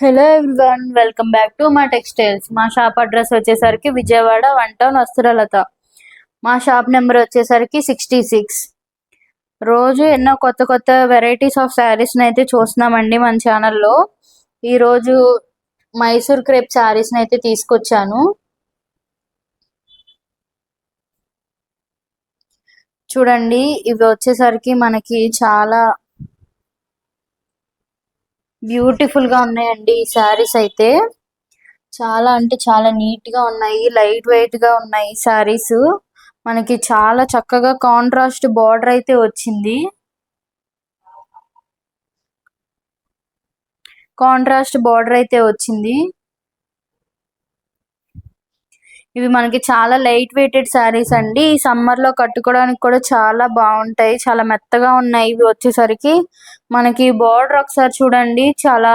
Hello everyone, welcome back to మా textiles. మా shop address వచ్చేసరికి విజయవాడ 1 టౌన్ వస్త్రలత. మా షాప్ నెంబర్ వచ్చేసరికి 66. రోజు ఎన్నో కొత్త కొత్త వెరైటీస్ ఆఫ్ శారీస్ని అయితే చూస్తున్నామండి మన ఛానల్లో. ఈరోజు మైసూర్ క్రేప్ శారీస్ని అయితే తీసుకొచ్చాను. చూడండి, ఇవి వచ్చేసరికి మనకి చాలా బ్యూటిఫుల్ గా ఉన్నాయండి. ఈ శారీస్ అయితే చాలా అంటే చాలా నీట్ గా ఉన్నాయి, లైట్ వెయిట్ గా ఉన్నాయి. శారీస్ మనకి చాలా చక్కగా కాంట్రాస్ట్ బార్డర్ అయితే వచ్చింది. ఇవి మనకి చాలా లైట్ వెయిటెడ్ శారీస్ అండి. ఈ సమ్మర్ లో కట్టుకోవడానికి కూడా చాలా బాగుంటాయి, చాలా మెత్తగా ఉన్నాయి. ఇవి వచ్చేసరికి మనకి బార్డర్ ఒకసారి చూడండి, చాలా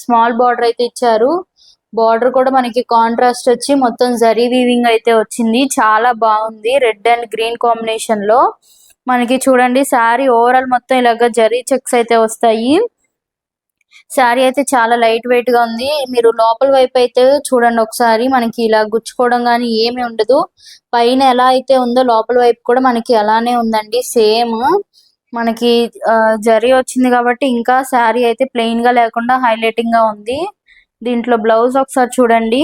స్మాల్ బార్డర్ అయితే ఇచ్చారు. బార్డర్ కూడా మనకి కాంట్రాస్ట్ వచ్చి మొత్తం జరీ వీవింగ్ అయితే వచ్చింది. చాలా బాగుంది, రెడ్ అండ్ గ్రీన్ కాంబినేషన్ లో. మనకి చూడండి శారీ ఓవరాల్ మొత్తం ఇలాగ జరీ చెక్స్ అయితే వస్తాయి. శారీ అయితే చాలా లైట్ వెయిట్ గా ఉంది. మీరు లోపల వైపు అయితే చూడండి ఒకసారి, మనకి ఇలా గుచ్చుకోవడం కానీ ఏమి ఉండదు. పైన ఎలా అయితే ఉందో లోపల వైపు కూడా మనకి అలానే ఉందండి, సేమ్. మనకి జరీ వచ్చింది కాబట్టి ఇంకా శారీ అయితే ప్లెయిన్ గా లేకుండా హైలైటింగ్ గా ఉంది. దీంట్లో బ్లౌజ్ ఒకసారి చూడండి.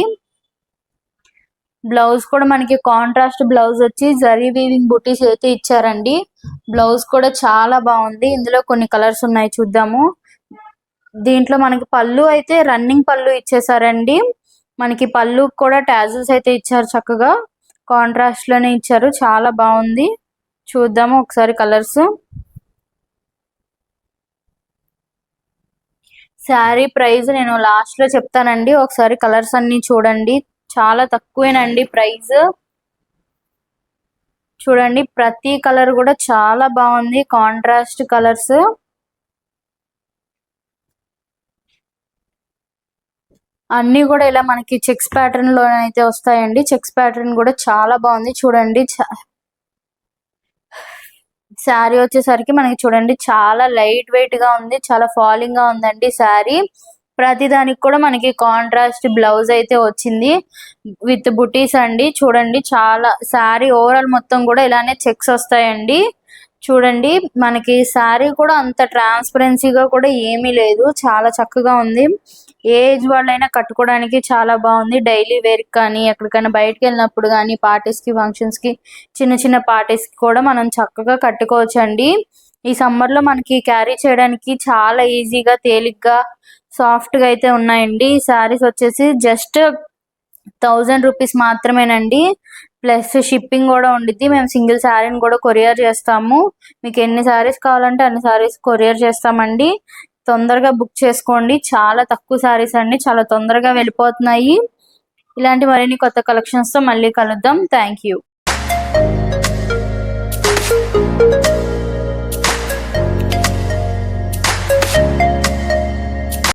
బ్లౌజ్ కూడా మనకి కాంట్రాస్ట్ బ్లౌజ్ వచ్చి జరీ వీవింగ్ బుటీస్ అయితే ఇచ్చారండి. బ్లౌజ్ కూడా చాలా బాగుంది. ఇందులో కొన్ని కలర్స్ ఉన్నాయి, చూద్దాము. దీంట్లో మనకి పళ్ళు అయితే రన్నింగ్ పళ్ళు ఇచ్చేసారండి. మనకి పళ్ళు కూడా టాజిల్స్ అయితే ఇచ్చారు, చక్కగా కాంట్రాస్ట్ లోనే ఇచ్చారు. చాలా బాగుంది. చూద్దాము ఒకసారి కలర్స్. శారీ ప్రైస్ నేను లాస్ట్ లో చెప్తానండి, ఒకసారి కలర్స్ అన్ని చూడండి. చాలా తక్కువేనండి ప్రైస్. చూడండి, ప్రతి కలర్ కూడా చాలా బాగుంది, కాంట్రాస్ట్ కలర్స్. అన్ని కూడా ఇలా మనకి చెక్స్ ప్యాటర్న్ లో అయితే వస్తాయండి. చెక్స్ ప్యాటర్న్ కూడా చాలా బాగుంది. చూడండి, శారీ వచ్చేసరికి మనకి చూడండి చాలా లైట్ వెయిట్ గా ఉంది, చాలా ఫాలింగ్ గా ఉందండి శారీ. ప్రతి దానికి కూడా మనకి కాంట్రాస్ట్ బ్లౌజ్ అయితే వచ్చింది విత్ బుటీస్ అండి. చూడండి, చాలా శారీ ఓవరాల్ మొత్తం కూడా ఇలానే చెక్స్ వస్తాయండి. చూడండి, మనకి శారీ కూడా అంత ట్రాన్స్పరెన్సీగా కూడా ఏమీ లేదు, చాలా చక్కగా ఉంది. ఏ ఏజ్ వాళ్ళైనా కట్టుకోవడానికి చాలా బాగుంది. డైలీ వేర్ కానీ, ఎక్కడికైనా బయటకు వెళ్ళినప్పుడు కానీ, పార్టీస్ కి, ఫంక్షన్స్ కి, చిన్న చిన్న పార్టీస్ కి కూడా మనం చక్కగా కట్టుకోవచ్చు అండి. ఈ సమ్మర్ లో మనకి క్యారీ చేయడానికి చాలా ఈజీగా, తేలిగ్గా, సాఫ్ట్ గా అయితే ఉన్నాయండి. ఈ శారీస్ వచ్చేసి జస్ట్ 1000 రూపీస్ మాత్రమేనండి. ప్లస్ షిప్పింగ్ కూడా ఉండిద్ది. మేము సింగిల్ శారీని కూడా కొరియర్ చేస్తాము. మీకు ఎన్ని శారీస్ కావాలంటే అన్ని శారీస్ కొరియర్ చేస్తామండి. తొందరగా బుక్ చేసుకోండి. చాలా తక్కువ శారీస్ అండి, చాలా తొందరగా వెళ్ళిపోతున్నాయి. ఇలాంటి మరిన్ని కొత్త కలెక్షన్స్ తో మళ్ళీ కలుద్దాం. Thank you.